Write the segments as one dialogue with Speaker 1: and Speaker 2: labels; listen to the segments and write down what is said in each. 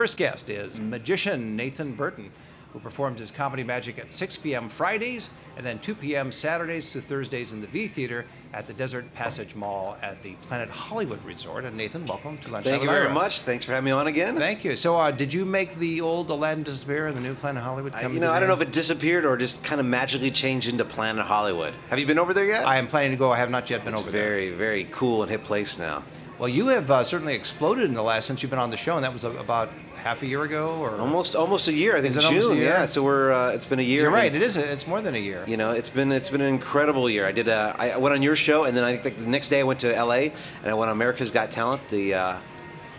Speaker 1: First guest is Magician Nathan Burton, who performs his comedy magic at 6 p.m. Fridays and then 2 p.m. Saturdays to Thursdays in the V Theater at the Desert Passage Mall at the Planet Hollywood Resort. And Nathan, welcome to Lunchtime
Speaker 2: Thank you
Speaker 1: with
Speaker 2: very
Speaker 1: Ira.
Speaker 2: much. Thanks for having me on again.
Speaker 1: Thank you. So did you make the old Aladdin disappear and the new Planet Hollywood come
Speaker 2: I don't know if it disappeared or just kind of magically changed into Planet Hollywood. Have you been over there yet?
Speaker 1: I am planning to go. I have not yet been over there.
Speaker 2: It's very, very cool and hip place now.
Speaker 1: Well, you have certainly exploded in the last since you've been on the show, and that was about half a year ago, or
Speaker 2: Almost a year. I think
Speaker 1: Is it almost a
Speaker 2: June.
Speaker 1: year?
Speaker 2: Yeah, so we're it's been a year.
Speaker 1: You're right.
Speaker 2: and,
Speaker 1: It is. It's more than a year.
Speaker 2: You know, it's been an incredible year. I did. I went on your show, and then I think the next day I went to L.A. and I went on America's Got Talent, the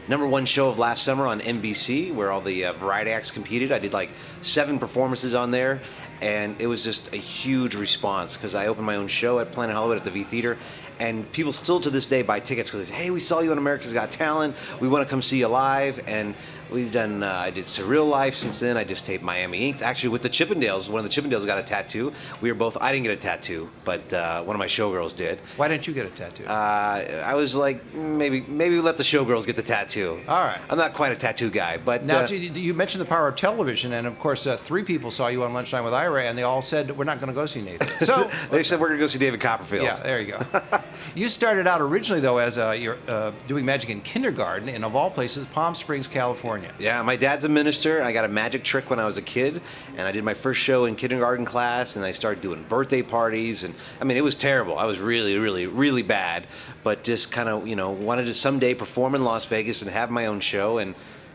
Speaker 2: #1 show of last summer on NBC, where all the variety acts competed. I did like 7 performances on there, and it was just a huge response because I opened my own show at Planet Hollywood at the V Theater, and people still to this day buy tickets because they say, hey, we saw you on America's Got Talent. We want to come see you live. And we've done, I did Surreal Life since then. I just taped Miami Ink. Actually, with the Chippendales, one of the Chippendales got a tattoo. We were both, I didn't get a tattoo, but one of my showgirls did.
Speaker 1: Why didn't you get a tattoo?
Speaker 2: I was like, maybe let the showgirls get the tattoo.
Speaker 1: All right.
Speaker 2: I'm not quite a tattoo guy, but
Speaker 1: Now, you mentioned the power of television, and of course, 3 people saw you on Lunchtime with Ira, and they all said, we're not going to go see Nathan. So
Speaker 2: they said we're going to go see David Copperfield.
Speaker 1: yeah, there you go. You started out originally, though, as you're doing magic in kindergarten in, of all places, Palm Springs, California.
Speaker 2: Yeah, my dad's a minister. I got a magic trick when I was a kid, and I did my first show in kindergarten class, and I started doing birthday parties, and I mean, it was terrible. I was really, really, really bad, but just kind of, wanted to someday perform in Las Vegas and have my own show, and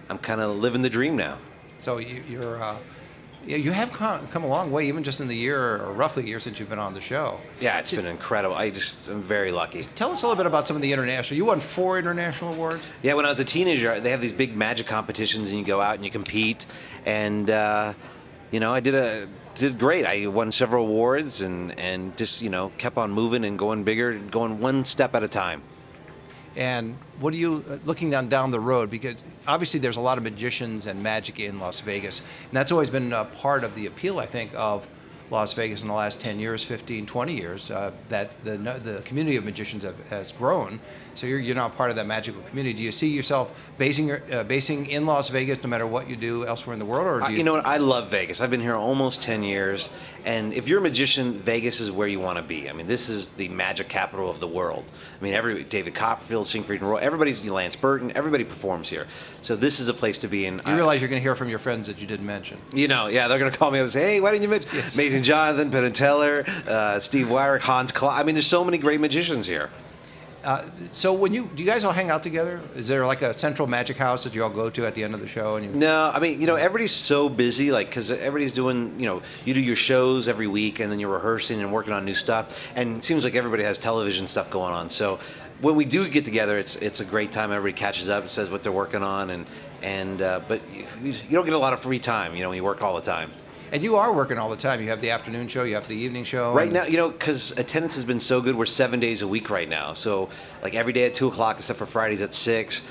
Speaker 2: I'm kind of living the dream now.
Speaker 1: So you have come a long way, even just in the year, or roughly a year since you've been on the show.
Speaker 2: Yeah, it's been incredible. I'm very lucky.
Speaker 1: Tell us a little bit about some of the international. You won 4 international awards?
Speaker 2: Yeah, when I was a teenager, they have these big magic competitions, and you go out and you compete. And I did great. I won several awards, and just kept on moving and going bigger, and going one step at a time.
Speaker 1: And what are you looking down the road? Because obviously there's a lot of magicians and magic in Las Vegas, and that's always been part of the appeal, I think, of Las Vegas in the last 10 years, 15, 20 years, that the community of magicians has grown. So you're now part of that magical community. Do you see yourself basing in Las Vegas no matter what you do elsewhere in the world? Or do
Speaker 2: you know what? I love Vegas. I've been here almost 10 years. And if you're a magician, Vegas is where you want to be. I mean, this is the magic capital of the world. I mean, David Copperfield, Siegfried and Roy, everybody's Lance Burton, everybody performs here. So this is a place to be in.
Speaker 1: You realize you're going to hear from your friends that you didn't mention.
Speaker 2: Yeah, they're going to call me up and say, hey, why didn't you mention Amazing Jonathan, Penn and Teller, Steve Wyrick, Hans Clark. I mean, there's so many great magicians here.
Speaker 1: So do you guys all hang out together? Is there like a central magic house that you all go to at the end of the show?
Speaker 2: No, I mean, everybody's so busy, like, because everybody's doing, you do your shows every week, and then you're rehearsing and working on new stuff, and it seems like everybody has television stuff going on. So when we do get together, it's a great time. Everybody catches up and says what they're working on, but you don't get a lot of free time, when you work all the time.
Speaker 1: And you are working all the time. You have the afternoon show, you have the evening show.
Speaker 2: Right now, because attendance has been so good, we're 7 days a week right now. So, like every day at 2 o'clock, except for Fridays at 6.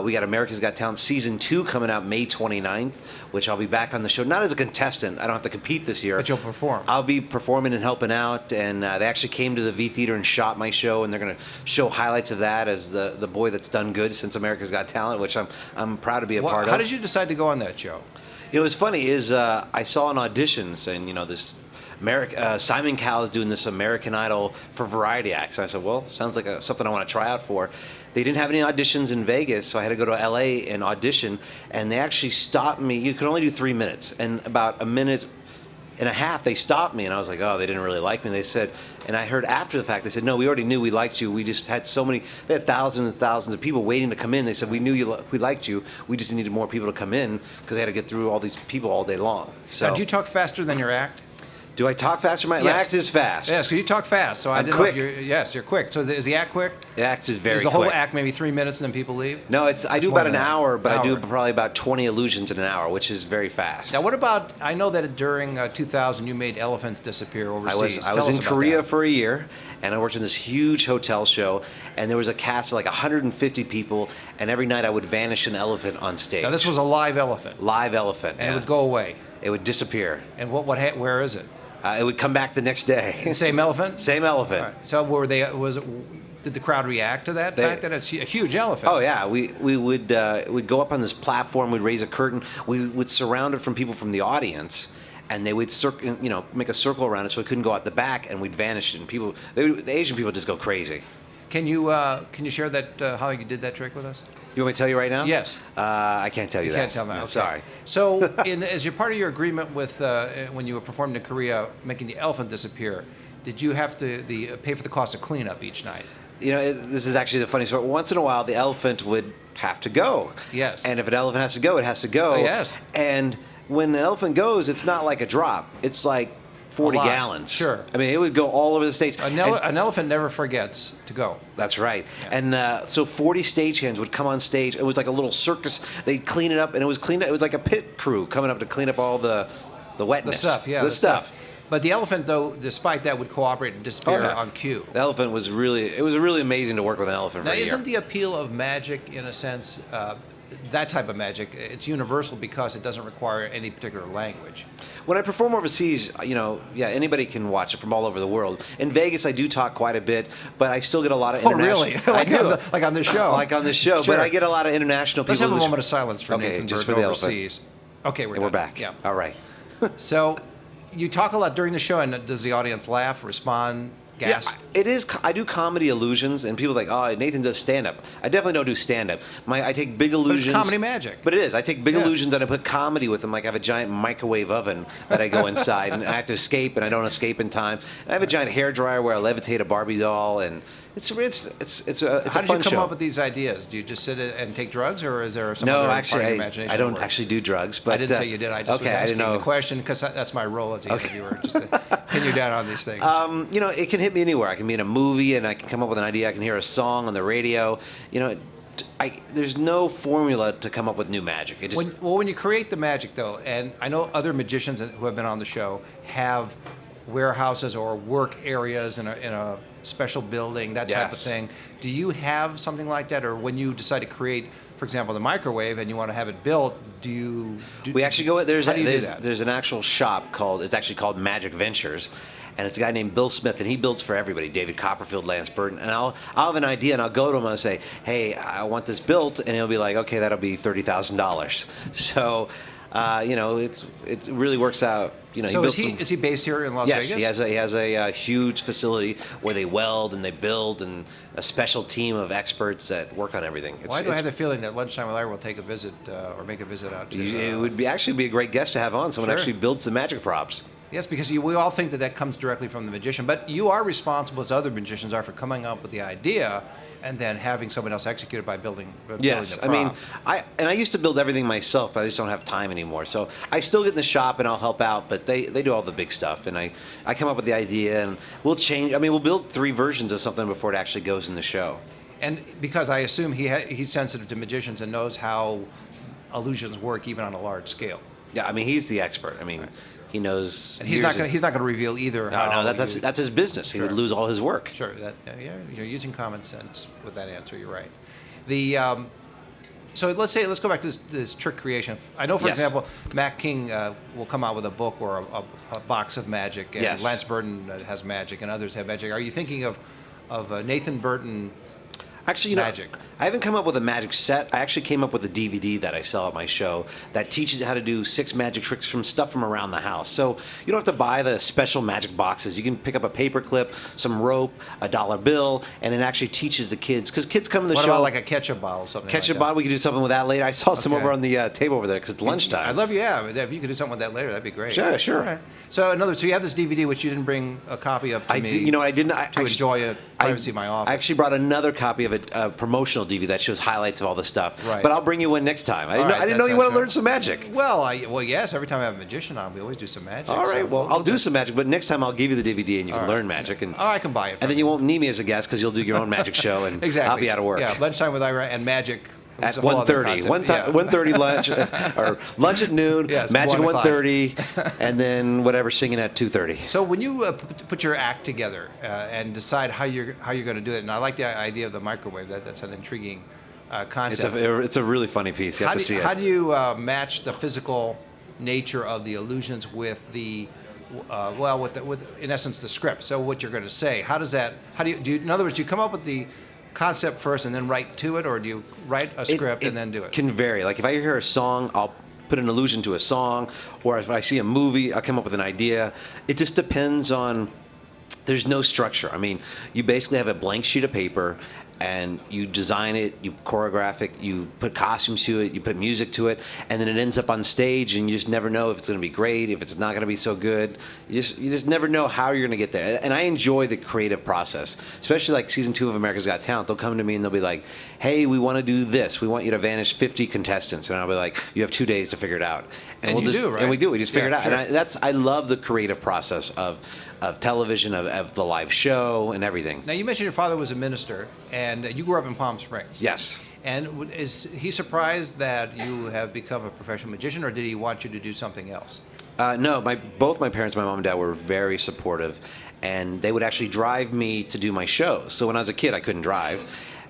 Speaker 2: We got America's Got Talent Season 2 coming out May 29th, which I'll be back on the show. Not as a contestant. I don't have to compete this year.
Speaker 1: But you'll perform.
Speaker 2: I'll be performing and helping out. And they actually came to the V Theater and shot my show, and they're going to show highlights of that as the boy that's done good since America's Got Talent, which I'm proud to be a part of.
Speaker 1: How did you decide to go on that show?
Speaker 2: It was funny is I saw an audition saying, this Simon Cowell is doing this American Idol for variety acts. And I said, well, sounds like something I want to try out for. They didn't have any auditions in Vegas, so I had to go to L.A. and audition. And they actually stopped me. You could only do 3 minutes. And about a minute and a half, they stopped me. And I was like, oh, they didn't really like me. They said, and I heard after the fact, they said, no, we already knew we liked you. We just had they had thousands and thousands of people waiting to come in. They said, we knew we liked you. We just needed more people to come in because they had to get through all these people all day long. So,
Speaker 1: now, do you talk faster than your act?
Speaker 2: Do I talk faster? My act is fast.
Speaker 1: Yes, because you talk fast. So I didn't
Speaker 2: quick.
Speaker 1: know if you're quick. So is the act quick?
Speaker 2: The act is very quick.
Speaker 1: Is the whole act maybe 3 minutes and then people leave?
Speaker 2: No, I do about an hour, but I do probably about 20 illusions in an hour, which is very fast.
Speaker 1: Now, what about, I know that during 2000 you made elephants disappear overseas.
Speaker 2: I was in Korea for a year, and I worked in this huge hotel show, and there was a cast of like 150 people, and every night I would vanish an elephant on stage.
Speaker 1: Now, this was a live elephant?
Speaker 2: Live elephant,
Speaker 1: And it would go away?
Speaker 2: It would disappear.
Speaker 1: And where is it?
Speaker 2: It would come back the next day.
Speaker 1: Same elephant?
Speaker 2: Same elephant.
Speaker 1: All right. So Did the crowd react to that fact that it's a huge elephant?
Speaker 2: Oh yeah, we would we'd go up on this platform, we'd raise a curtain, we would surround it from people from the audience, and they would make a circle around it so it couldn't go out the back, and we'd vanish, and the Asian people just go crazy.
Speaker 1: Can you share that how you did that trick with us?
Speaker 2: You want me to tell you right now?
Speaker 1: Yes.
Speaker 2: I can't tell you that.
Speaker 1: Can't tell me.
Speaker 2: No,
Speaker 1: Okay.
Speaker 2: Sorry.
Speaker 1: So, as you're part of your agreement with when you were performing in Korea, making the elephant disappear, did you have to pay for the cost of cleanup each night?
Speaker 2: This is actually the funny story. Once in a while, the elephant would have to go.
Speaker 1: Yes.
Speaker 2: And if an elephant has to go, it has to go.
Speaker 1: Oh, yes.
Speaker 2: And when an elephant goes, it's not like a drop. It's like 40 gallons.
Speaker 1: Sure.
Speaker 2: I mean, it would go all over the stage.
Speaker 1: An elephant never forgets to go.
Speaker 2: That's right.
Speaker 1: Yeah.
Speaker 2: And so 40 stagehands would come on stage. It was like a little circus. They'd clean it up, and it was like a pit crew coming up to clean up all the wetness.
Speaker 1: The stuff, yeah.
Speaker 2: The stuff.
Speaker 1: But the elephant, though, despite that, would cooperate and disappear on cue.
Speaker 2: The elephant was really amazing to work with an elephant for
Speaker 1: Now,
Speaker 2: a year.
Speaker 1: isn't the appeal of magic, in a sense, that type of magic, it's universal because it doesn't require any particular language?
Speaker 2: When I perform overseas, anybody can watch it from all over the world. In Vegas, I do talk quite a bit, but I still get a lot of international.
Speaker 1: Oh, really?
Speaker 2: I do.
Speaker 1: Like on this show?
Speaker 2: Like on this show,
Speaker 1: Sure.
Speaker 2: but I get a lot of international people.
Speaker 1: Let's have a moment of silence for
Speaker 2: Okay,
Speaker 1: Nathan
Speaker 2: just
Speaker 1: Burton
Speaker 2: for the
Speaker 1: overseas. Okay,
Speaker 2: We're back.
Speaker 1: Yeah.
Speaker 2: All right.
Speaker 1: So, you talk a lot during the show, and does the audience laugh, respond, gasp?
Speaker 2: Yeah, it is. I do comedy illusions, and people are like, oh, Nathan does stand-up. I definitely don't do stand-up. I take big illusions.
Speaker 1: But it's comedy magic.
Speaker 2: But it is. I take big
Speaker 1: Yeah.
Speaker 2: illusions and I put comedy with them. Like I have a giant microwave oven that I go inside, and I have to escape, and I don't escape in time. And I have a giant hairdryer where I levitate a Barbie doll, and it's a
Speaker 1: How
Speaker 2: fun
Speaker 1: did you come
Speaker 2: show.
Speaker 1: up with these ideas? Do you just sit and take drugs, or is there some
Speaker 2: No,
Speaker 1: other
Speaker 2: actually,
Speaker 1: part of your imagination
Speaker 2: I don't
Speaker 1: at work?
Speaker 2: actually do drugs. But
Speaker 1: I didn't say you did. I just was
Speaker 2: okay, I
Speaker 1: asking
Speaker 2: didn't know.
Speaker 1: the question because that's my role as the interviewer, just to pin you down on these things.
Speaker 2: It can hit me anywhere. I can be in a movie and I can come up with an idea. I can hear a song on the radio. There's no formula to come up with new magic. It just
Speaker 1: When you create the magic, though, and I know other magicians who have been on the show have warehouses or work areas in a special building, that type of
Speaker 2: Yes.
Speaker 1: thing. Do you have something like that, or when you decide to create, for example, the microwave, and you want to have it built,
Speaker 2: we actually go.
Speaker 1: how do you do that?
Speaker 2: There's an actual shop called Magic Ventures, and it's a guy named Bill Smith, and he builds for everybody. David Copperfield, Lance Burton, and I'll have an idea, and I'll go to him and I'll say, hey, I want this built, and he'll be like, okay, that'll be $30,000. So. It really works out.
Speaker 1: So is he based here in Las
Speaker 2: Yes,
Speaker 1: Vegas?
Speaker 2: he has a huge facility where they weld and they build, and a special team of experts that work on everything.
Speaker 1: Why do I have the feeling that Lunchtime with Ira will take a visit or make a visit out to?
Speaker 2: It would actually be a great guest to have on. Someone
Speaker 1: Sure.
Speaker 2: actually builds the magic props.
Speaker 1: Yes, because we all think that comes directly from the magician, but you are responsible, as other magicians are, for coming up with the idea and then having someone else execute it by building
Speaker 2: Yes,
Speaker 1: the
Speaker 2: I mean,
Speaker 1: prop.
Speaker 2: I used to build everything myself, but I just don't have time anymore. So I still get in the shop and I'll help out, but they do all the big stuff, and I come up with the idea, and we'll change. I mean, we'll build 3 versions of something before it actually goes in the show.
Speaker 1: And because I assume he's sensitive to magicians and knows how illusions work even on a large scale.
Speaker 2: Yeah, I mean, he's the expert. I mean, he knows.
Speaker 1: And he's not going to reveal either.
Speaker 2: No, that's his business.
Speaker 1: Sure.
Speaker 2: He would lose all his work.
Speaker 1: Sure. You're using common sense with that answer. You're right. So let's go back to this trick creation. I know, for
Speaker 2: Yes.
Speaker 1: example, Mac King will come out with a book or a box of magic, and
Speaker 2: Yes.
Speaker 1: Lance Burton has magic, and others have magic. Are you thinking of Nathan Burton?
Speaker 2: Actually,
Speaker 1: Magic.
Speaker 2: I haven't come up with a magic set. I actually came up with a DVD that I sell at my show that teaches you how to do 6 magic tricks from stuff from around the house. So you don't have to buy the special magic boxes. You can pick up a paper clip, some rope, a dollar bill, and it actually teaches the kids. Because kids come to the
Speaker 1: What
Speaker 2: show.
Speaker 1: about like a ketchup bottle, something
Speaker 2: Ketchup
Speaker 1: like
Speaker 2: bottle, we can do something with that later. I saw some
Speaker 1: Okay.
Speaker 2: over on the table over there because it's lunchtime.
Speaker 1: I'd love you. Yeah, if you could do something with that later, that'd be great.
Speaker 2: Sure.
Speaker 1: All right. So you have this DVD which you didn't bring a copy of to me.
Speaker 2: I didn't.
Speaker 1: to enjoy it. Privacy in my office.
Speaker 2: I actually brought another copy of it, a promotional DVD that shows highlights of all the stuff.
Speaker 1: Right.
Speaker 2: But I'll bring you one next time. I
Speaker 1: All right,
Speaker 2: didn't know
Speaker 1: that
Speaker 2: you want
Speaker 1: sounds
Speaker 2: to learn
Speaker 1: good.
Speaker 2: some magic.
Speaker 1: Well, yes. Every time I have a magician on, we always do some magic.
Speaker 2: All right.
Speaker 1: so
Speaker 2: Well, I'll do some magic, but next time I'll give you the DVD and you can
Speaker 1: All
Speaker 2: learn
Speaker 1: right.
Speaker 2: magic. And
Speaker 1: I can buy it.
Speaker 2: and then you won't need me as a guest because you'll do your own magic show, and
Speaker 1: Exactly.
Speaker 2: I'll be out of work.
Speaker 1: Yeah, Lunchtime with Ira and magic.
Speaker 2: At
Speaker 1: It's a whole other
Speaker 2: 1:30.
Speaker 1: concept.
Speaker 2: 1:30 lunch, or lunch at noon,
Speaker 1: Yes,
Speaker 2: magic
Speaker 1: 1
Speaker 2: at
Speaker 1: o'clock.
Speaker 2: 1:30, and then whatever singing at 2:30.
Speaker 1: So when you put your act together and decide how you're going to do it, and I like the idea of the microwave. That's an intriguing concept.
Speaker 2: It's a really funny piece. You have to see it.
Speaker 1: How do you match the physical nature of the illusions with the well, with in essence the script. So what you're going to say. How do you, in other words, do you come up with the concept first and then write to it, or do you write a script and then do it?
Speaker 2: Can vary. Like if I hear a song, I'll put an allusion to a song, or if I see a movie, I'll come up with an idea. It just depends on. There's no structure. I mean, you basically have a blank sheet of paper, and you design it, you choreograph it, you put costumes to it, you put music to it, and then it ends up on stage, and you just never know if it's going to be great, if it's not going to be so good. You just never know how you're going to get there. And I enjoy the creative process, especially like season 2 of America's Got Talent. They'll come to me and they'll be like, "Hey, we want to do this. We want you to vanish 50 contestants," and I'll be like, "You have 2 days to figure it out."
Speaker 1: And
Speaker 2: we'll
Speaker 1: you do, right?
Speaker 2: And we do. We just figure it out.
Speaker 1: Sure.
Speaker 2: And I love the creative process of television, of the live show, and everything.
Speaker 1: Now, you mentioned your father was a minister, and you grew up in Palm Springs.
Speaker 2: Yes.
Speaker 1: And is he surprised that you have become a professional magician, or did he want you to do something else?
Speaker 2: No, both my parents, my mom and dad, were very supportive, and they would actually drive me to do my shows. So when I was a kid, I couldn't drive.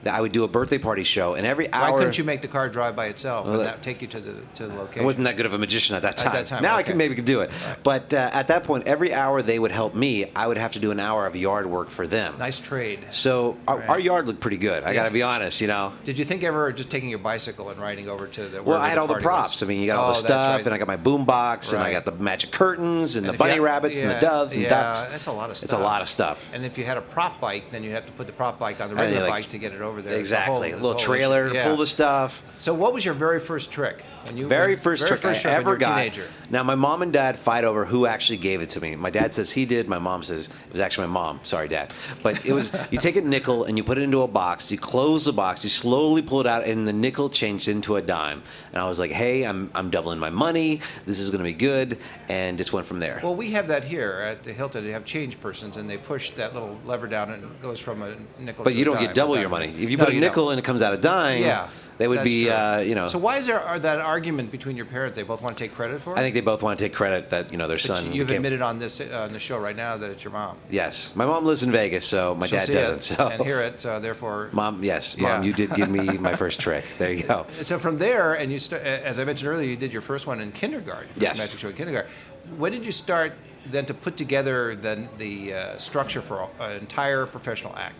Speaker 2: I would do a birthday party show, and every hour.
Speaker 1: Why couldn't you make the car drive by itself and that take you to the location?
Speaker 2: I wasn't that good of a magician at that time.
Speaker 1: At that time,
Speaker 2: now
Speaker 1: okay.
Speaker 2: I maybe could do it.
Speaker 1: Right.
Speaker 2: But at that point, every hour they would help me, I would have to do an hour of yard work for them.
Speaker 1: Nice trade.
Speaker 2: So
Speaker 1: Right.
Speaker 2: our yard looked pretty good. I got to be honest, you know.
Speaker 1: Did you think ever just taking your bicycle and riding over to the?
Speaker 2: Well, I had all the props. I mean, you got all the
Speaker 1: that's
Speaker 2: stuff,
Speaker 1: right.
Speaker 2: and I got my boom box, and I
Speaker 1: Right.
Speaker 2: got the magic curtains, and the
Speaker 1: if you
Speaker 2: bunny
Speaker 1: had-
Speaker 2: rabbits, and the doves, and ducks.
Speaker 1: That's a lot of stuff.
Speaker 2: It's a lot of stuff.
Speaker 1: And if you had a prop bike, then you'd have to put the prop bike on the
Speaker 2: And
Speaker 1: regular
Speaker 2: like-
Speaker 1: bike to get it over there.
Speaker 2: Exactly.
Speaker 1: It's
Speaker 2: A little
Speaker 1: whole
Speaker 2: trailer
Speaker 1: issue.
Speaker 2: to
Speaker 1: Yeah.
Speaker 2: pull the stuff.
Speaker 1: So, what was your very first trick?
Speaker 2: First trick I
Speaker 1: when
Speaker 2: ever
Speaker 1: you were a
Speaker 2: got.
Speaker 1: teenager?
Speaker 2: Now, my mom and dad fight over who actually gave it to me. My dad says he did. My mom says it was actually my mom. Sorry, Dad. But it was, you take a nickel and you put it into a box. You close the box. You slowly pull it out, and the nickel changed into a dime. And I was like, hey, I'm doubling my money. This is going to be good. And just went from there.
Speaker 1: Well, we have that here at the Hilton. They have change persons, and they push that little lever down, and it goes from a nickel.
Speaker 2: But
Speaker 1: to
Speaker 2: you
Speaker 1: a
Speaker 2: don't
Speaker 1: dime.
Speaker 2: get double your money. If you
Speaker 1: No,
Speaker 2: put a
Speaker 1: you
Speaker 2: nickel
Speaker 1: don't.
Speaker 2: and it comes out a dime,
Speaker 1: Yeah,
Speaker 2: they would
Speaker 1: that's
Speaker 2: be,
Speaker 1: true.
Speaker 2: you know.
Speaker 1: So why is there that argument between your parents? They both want to take credit for it.
Speaker 2: I think they both want to take credit that, you know, their
Speaker 1: But
Speaker 2: son.
Speaker 1: you've
Speaker 2: became-
Speaker 1: admitted on this on the show right now that it's your mom.
Speaker 2: Yes. My mom lives in Vegas, so my
Speaker 1: She'll
Speaker 2: dad
Speaker 1: see
Speaker 2: doesn't.
Speaker 1: it
Speaker 2: So.
Speaker 1: and hear it. So therefore,
Speaker 2: Mom, yes.
Speaker 1: Yeah.
Speaker 2: Mom, you did give me my first trick. There you go.
Speaker 1: So from there, and as I mentioned earlier, you did your first one in kindergarten. Your first
Speaker 2: Yes.
Speaker 1: magic show in kindergarten. When did you start then to put together the structure for an entire professional act?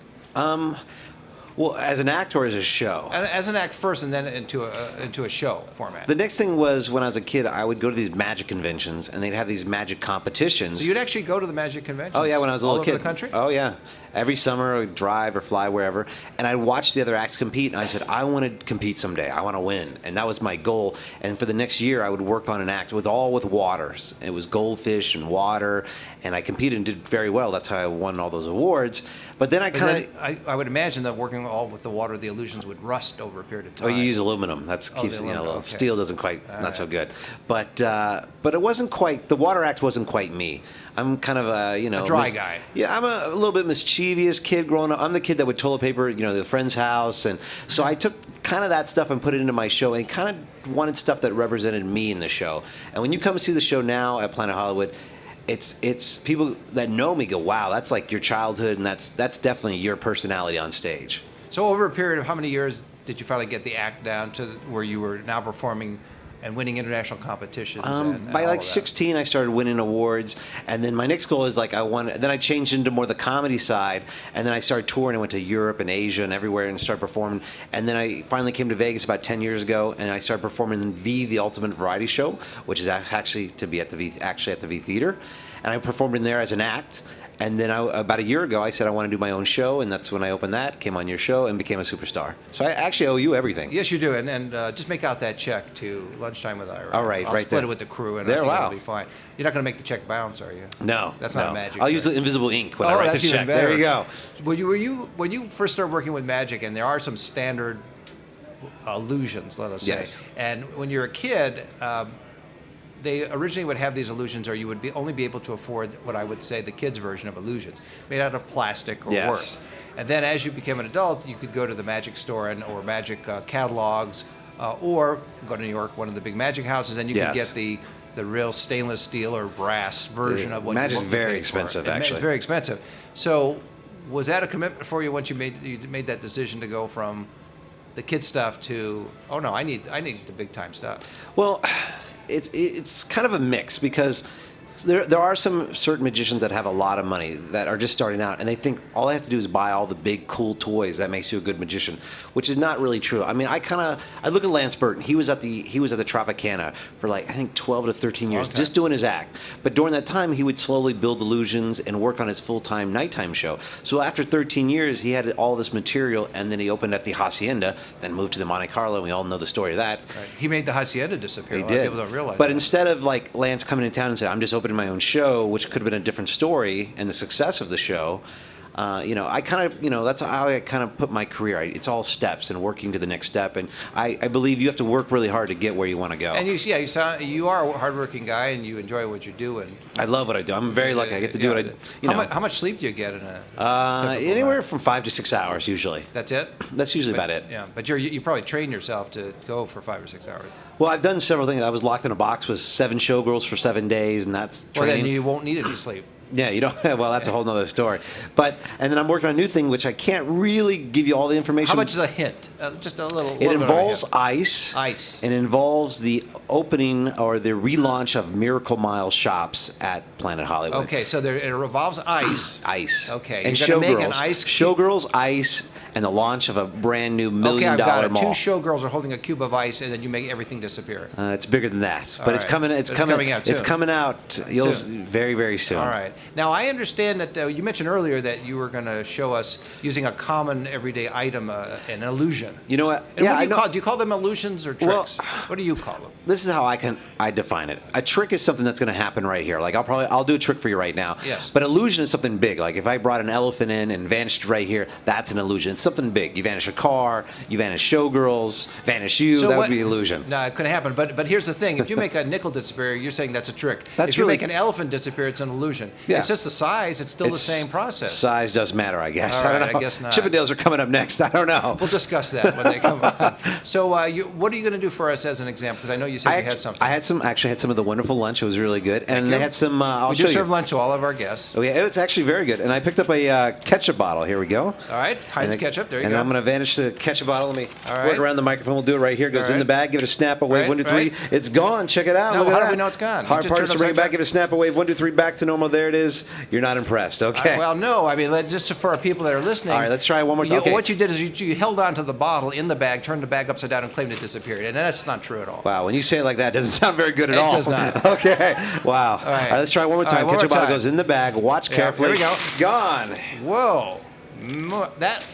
Speaker 2: Well, as an actor or as a show?
Speaker 1: As an act first, and then into a show format.
Speaker 2: The next thing was when I was a kid, I would go to these magic conventions, and they'd have these magic competitions.
Speaker 1: So you'd actually go to the magic conventions?
Speaker 2: Oh yeah, when I was a
Speaker 1: all
Speaker 2: little
Speaker 1: over
Speaker 2: kid.
Speaker 1: the country?
Speaker 2: Oh yeah, every summer I would drive or fly wherever, and I'd watch the other acts compete, and I said, I want to compete someday. I want to win, and that was my goal. And for the next year, I would work on an act with waters. It was goldfish and water, and I competed and did very well. That's how I won all those awards. But then I
Speaker 1: But
Speaker 2: kind of.
Speaker 1: then I would imagine that working all with the water, the illusions would rust over a period of time.
Speaker 2: Oh, you use aluminum. That's
Speaker 1: Oh,
Speaker 2: keeps
Speaker 1: the
Speaker 2: you know.
Speaker 1: aluminum, okay.
Speaker 2: Steel doesn't quite
Speaker 1: All
Speaker 2: not
Speaker 1: right.
Speaker 2: so good. But it wasn't quite. The water act wasn't quite me. I'm kind of a
Speaker 1: A dry guy.
Speaker 2: Yeah, I'm a little bit mischievous kid growing up. I'm the kid that would toilet paper, you know, the friend's house, and so I took kind of that stuff and put it into my show, and kind of wanted stuff that represented me in the show. And when you come see the show now at Planet Hollywood, it's people that know me go, wow, that's like your childhood, and that's definitely your personality on stage.
Speaker 1: So over a period of how many years did you finally get the act down to where you were now performing and winning international competitions? And
Speaker 2: By
Speaker 1: all
Speaker 2: like
Speaker 1: of that?
Speaker 2: 16, I started winning awards, and then my next goal is like then I changed into more the comedy side, and then I started touring. I went to Europe and Asia and everywhere and started performing. And then I finally came to Vegas about 10 years ago, and I started performing in the Ultimate Variety Show, which is actually at the V Theater, and I performed in there as an act. And then about a year ago, I said I want to do my own show, and that's when I opened that, came on your show, and became a superstar. So I actually owe you everything.
Speaker 1: Yes, you do, and just make out that check to Lunchtime with Ira.
Speaker 2: All right,
Speaker 1: I'll
Speaker 2: right
Speaker 1: split
Speaker 2: there.
Speaker 1: it with the crew, and
Speaker 2: There,
Speaker 1: I think
Speaker 2: wow.
Speaker 1: it'll be fine. You're not going to make the check bounce, are you?
Speaker 2: No,
Speaker 1: That's
Speaker 2: no.
Speaker 1: not magic.
Speaker 2: I'll use
Speaker 1: right?
Speaker 2: the invisible ink when I
Speaker 1: Oh,
Speaker 2: write
Speaker 1: that's
Speaker 2: the
Speaker 1: even
Speaker 2: check.
Speaker 1: better.
Speaker 2: There you go.
Speaker 1: When you first started working with magic, and there are some standard illusions, let us say,
Speaker 2: Yes.
Speaker 1: and when you're a kid, they originally would have these illusions, or you would only be able to afford what I would say the kids' version of illusions, made out of plastic or
Speaker 2: Yes.
Speaker 1: worse. And then as you became an adult, you could go to the magic store or magic catalogs, or go to New York, one of the big magic houses, and you
Speaker 2: Yes.
Speaker 1: could get the real stainless steel or brass version of what
Speaker 2: Magic's
Speaker 1: you
Speaker 2: very
Speaker 1: paid for.
Speaker 2: expensive,
Speaker 1: It's
Speaker 2: actually.
Speaker 1: very expensive. So was that a commitment for you once you made that decision to go from the kid stuff to, oh no, I need the big time stuff?
Speaker 2: Well, it's kind of a mix, because So there are some certain magicians that have a lot of money that are just starting out, and they think all they have to do is buy all the big cool toys that makes you a good magician, which is not really true. I mean, I look at Lance Burton. He was at the Tropicana for like I think 12 to 13 years, just doing his act. But during that time, he would slowly build illusions and work on his full-time nighttime show. So after 13 years, he had all this material, and then he opened at the Hacienda, then moved to the Monte Carlo. And we all know the story of that.
Speaker 1: Right. He made the Hacienda disappear.
Speaker 2: He
Speaker 1: A lot
Speaker 2: did.
Speaker 1: of people don't realize
Speaker 2: But
Speaker 1: that.
Speaker 2: instead of like Lance coming in town and saying, "I'm just opening my own show," which could have been a different story and the success of the show, I kind of, that's how I kind of put my career. It's all steps and working to the next step. And I believe you have to work really hard to get where you want to go.
Speaker 1: And you are a hardworking guy, and you enjoy what you do. And
Speaker 2: I love what I do. I'm very lucky. I get to do what
Speaker 1: How much sleep do you get in a typical
Speaker 2: anywhere
Speaker 1: night?
Speaker 2: from 5 to 6 hours usually.
Speaker 1: That's it?
Speaker 2: That's usually about it.
Speaker 1: Yeah, but you probably train yourself to go for 5 or 6 hours.
Speaker 2: Well, I've done several things. I was locked in a box with 7 showgirls for 7 days, and that's
Speaker 1: Well,
Speaker 2: training.
Speaker 1: then you won't need any sleep.
Speaker 2: Yeah, you don't. Well, that's a whole nother story. And then I'm working on a new thing, which I can't really give you all the information.
Speaker 1: How much is a hint? Just a little.
Speaker 2: It involves
Speaker 1: bit of a hint.
Speaker 2: ice.
Speaker 1: Ice.
Speaker 2: It involves the opening or the relaunch of Miracle Mile shops at Planet Hollywood.
Speaker 1: Okay, so it revolves ice.
Speaker 2: Ice.
Speaker 1: Okay,
Speaker 2: And
Speaker 1: you're gonna make an
Speaker 2: showgirls.
Speaker 1: ice.
Speaker 2: Showgirls, ice, and the launch of a brand new $1
Speaker 1: Okay,
Speaker 2: million
Speaker 1: I've got it.
Speaker 2: mall.
Speaker 1: 2 showgirls are holding a cube of ice, and then you make everything disappear.
Speaker 2: It's bigger than that,
Speaker 1: All
Speaker 2: but it's
Speaker 1: right.
Speaker 2: coming.
Speaker 1: But
Speaker 2: It's
Speaker 1: it's
Speaker 2: coming.
Speaker 1: coming out
Speaker 2: It's
Speaker 1: soon.
Speaker 2: coming out.
Speaker 1: Soon.
Speaker 2: Very, very soon.
Speaker 1: All right. Now, I understand that you mentioned earlier that you were going to show us using a common everyday item, an illusion.
Speaker 2: You know what?
Speaker 1: And
Speaker 2: Yeah,
Speaker 1: what
Speaker 2: I
Speaker 1: do you
Speaker 2: know.
Speaker 1: call? Do you call them illusions or
Speaker 2: Well,
Speaker 1: tricks? What do you call them?
Speaker 2: This is how I define it. A trick is something that's going to happen right here. Like I'll do a trick for you right now.
Speaker 1: Yes.
Speaker 2: But illusion is something big. Like if I brought an elephant in and vanished right here, that's an illusion. It's something big. You vanish a car, you vanish showgirls, vanish you.
Speaker 1: So
Speaker 2: that
Speaker 1: what-
Speaker 2: would be illusion.
Speaker 1: No, it couldn't happen. But here's the thing: if you make a nickel disappear, you're saying that's a trick.
Speaker 2: That's
Speaker 1: if you
Speaker 2: really-
Speaker 1: make an elephant disappear, it's an illusion.
Speaker 2: Yeah.
Speaker 1: It's just the size. It's still the same process.
Speaker 2: Size does matter, I guess.
Speaker 1: All
Speaker 2: I don't
Speaker 1: right,
Speaker 2: know.
Speaker 1: I guess not.
Speaker 2: Chippendales are coming up next. I don't know.
Speaker 1: We'll discuss that when they come on. So, what are you going to do for us as an example? Because I know you said you had something.
Speaker 2: I had some of the wonderful lunch. It was really good, and
Speaker 1: you.
Speaker 2: they had some. I'll
Speaker 1: we
Speaker 2: show
Speaker 1: do
Speaker 2: you.
Speaker 1: serve lunch to all of our guests.
Speaker 2: Oh yeah, it's actually very good. And I picked up a ketchup bottle. Here we go.
Speaker 1: All right, Heinz ketchup. There you
Speaker 2: and
Speaker 1: go.
Speaker 2: I'm going to vanish the ketchup bottle. Let me
Speaker 1: All
Speaker 2: work
Speaker 1: right.
Speaker 2: around the microphone. We'll do it right here. It goes
Speaker 1: All
Speaker 2: in the
Speaker 1: right.
Speaker 2: bag. Give it a snap. A wave.
Speaker 1: Right,
Speaker 2: 1, 2, 3.
Speaker 1: right.
Speaker 2: It's gone. Check it out.
Speaker 1: Now,
Speaker 2: Look at
Speaker 1: how do
Speaker 2: that.
Speaker 1: we know it's gone? You
Speaker 2: Hard
Speaker 1: just
Speaker 2: part
Speaker 1: turn
Speaker 2: is to
Speaker 1: it
Speaker 2: bring it
Speaker 1: upside
Speaker 2: back. Give it a snap. A wave. 1, 2, 3. Back to normal. There it is. You're not impressed. Okay.
Speaker 1: Well, no. I mean, just for our people that are listening.
Speaker 2: All right, let's try it one more time. Okay.
Speaker 1: What you did is you held onto the bottle in the bag, turned the bag upside down, and claimed it disappeared. And that's not true at all.
Speaker 2: Wow, when you say it like that, it doesn't sound very good at
Speaker 1: It
Speaker 2: all.
Speaker 1: does not.
Speaker 2: Okay. Wow.
Speaker 1: All right.
Speaker 2: Let's try it one more
Speaker 1: All
Speaker 2: time.
Speaker 1: right, one
Speaker 2: Ketchup
Speaker 1: more
Speaker 2: bottle
Speaker 1: time.
Speaker 2: goes in the bag. Watch
Speaker 1: Yeah,
Speaker 2: carefully.
Speaker 1: here we go.
Speaker 2: Gone.
Speaker 1: Whoa, that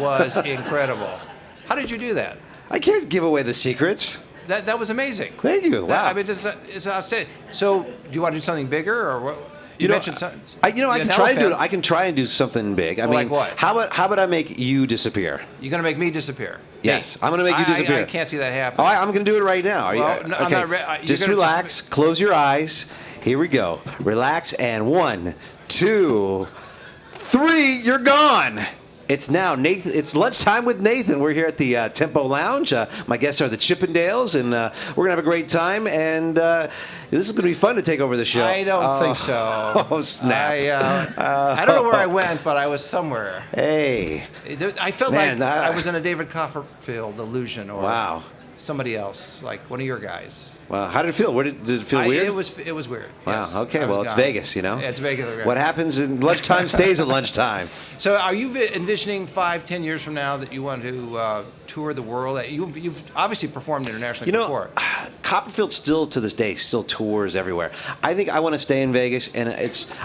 Speaker 1: was incredible. How did you do that?
Speaker 2: I can't give away the secrets.
Speaker 1: That was amazing.
Speaker 2: Thank you. Wow.
Speaker 1: I mean, it's outstanding. So, do you want to do something bigger, or what? You mentioned something.
Speaker 2: I can try and do it. I can try and do something big. I
Speaker 1: Well,
Speaker 2: mean,
Speaker 1: like what?
Speaker 2: How about I make you disappear?
Speaker 1: You're going to make me disappear.
Speaker 2: Yes,
Speaker 1: Me.
Speaker 2: I'm going to make you disappear.
Speaker 1: I can't see that happening.
Speaker 2: All right, I'm going to do it right now. Are you,
Speaker 1: Well, no, I'm
Speaker 2: okay.
Speaker 1: not you're
Speaker 2: Just
Speaker 1: gonna
Speaker 2: relax. Close your eyes. Here we go. Relax and 1, 2, 3. You're gone. It's now Nathan. It's lunchtime with Nathan. We're here at the Tempo Lounge. My guests are the Chippendales, and we're gonna have a great time. And this is gonna be fun to take over the show.
Speaker 1: I don't think so.
Speaker 2: Oh snap!
Speaker 1: I don't know where I went, but I was somewhere.
Speaker 2: Hey.
Speaker 1: I felt
Speaker 2: Man,
Speaker 1: like I was in a David Copperfield illusion, or
Speaker 2: Wow.
Speaker 1: somebody else, like one of your guys.
Speaker 2: Well, how did it feel? Did it feel weird?
Speaker 1: It was weird.
Speaker 2: Wow.
Speaker 1: Yes,
Speaker 2: Okay.
Speaker 1: I was
Speaker 2: Well, it's
Speaker 1: gone.
Speaker 2: Vegas, you know.
Speaker 1: Yeah, it's Vegas.
Speaker 2: What happens in lunchtime stays at lunchtime.
Speaker 1: So, are you envisioning 5-10 years from now that you want to tour the world? You've obviously performed internationally before.
Speaker 2: Copperfield still to this day still tours everywhere. I think I want to stay in Vegas, and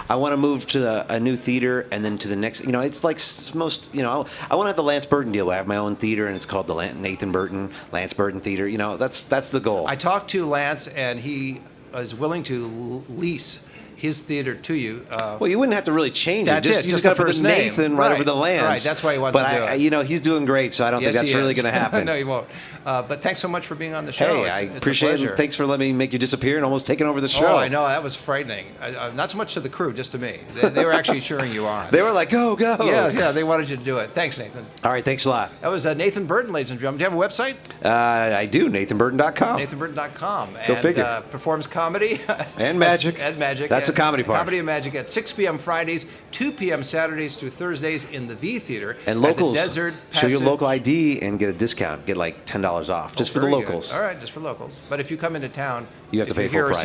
Speaker 2: I want to move to a new theater, and then to the next. It's like most. I want to have the Lance Burton deal. Where I have my own theater, and it's called the Nathan Burton Lance Burton Theater. That's the goal.
Speaker 1: I talked to Lance, and he is willing to lease his theater to you.
Speaker 2: Well, you wouldn't have to really change
Speaker 1: That's
Speaker 2: it.
Speaker 1: it,
Speaker 2: You
Speaker 1: just
Speaker 2: got to
Speaker 1: the
Speaker 2: put
Speaker 1: first
Speaker 2: the
Speaker 1: name.
Speaker 2: Nathan right over the Lance.
Speaker 1: Right, that's why he wants to do it.
Speaker 2: But he's doing great, so I don't think that's really going to happen.
Speaker 1: No, he won't. But thanks so much for being on the show.
Speaker 2: Hey,
Speaker 1: It's
Speaker 2: I
Speaker 1: a
Speaker 2: appreciate
Speaker 1: pleasure.
Speaker 2: it. Thanks for letting me make you disappear and almost taking over the show.
Speaker 1: Oh, I know. That was frightening. Not so much to the crew, just to me. They were actually cheering you on.
Speaker 2: They were like, go, go.
Speaker 1: Yeah, they wanted you to do it. Thanks, Nathan.
Speaker 2: All right, thanks a lot.
Speaker 1: That was Nathan Burton, ladies and gentlemen. Do you have a website?
Speaker 2: I do, nathanburton.com.
Speaker 1: NathanBurton.com.
Speaker 2: Go figure.
Speaker 1: Performs comedy.
Speaker 2: And magic.
Speaker 1: And magic.
Speaker 2: That's That's the comedy part.
Speaker 1: Comedy and Magic at 6 p.m. Fridays, 2 p.m. Saturdays through Thursdays in the V Theater.
Speaker 2: And
Speaker 1: at
Speaker 2: locals,
Speaker 1: the Desert
Speaker 2: show your
Speaker 1: Passage.
Speaker 2: local ID and get a discount. Get like $10 off, just for the
Speaker 1: Very good.
Speaker 2: locals.
Speaker 1: All right, just for locals. But if you come into town,
Speaker 2: You have to
Speaker 1: if
Speaker 2: pay
Speaker 1: you're
Speaker 2: full
Speaker 1: here or
Speaker 2: price.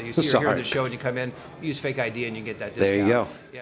Speaker 1: you see or hear
Speaker 2: Sorry.
Speaker 1: the show and you come in, use fake ID and you get that discount.
Speaker 2: There you go.
Speaker 1: Yeah.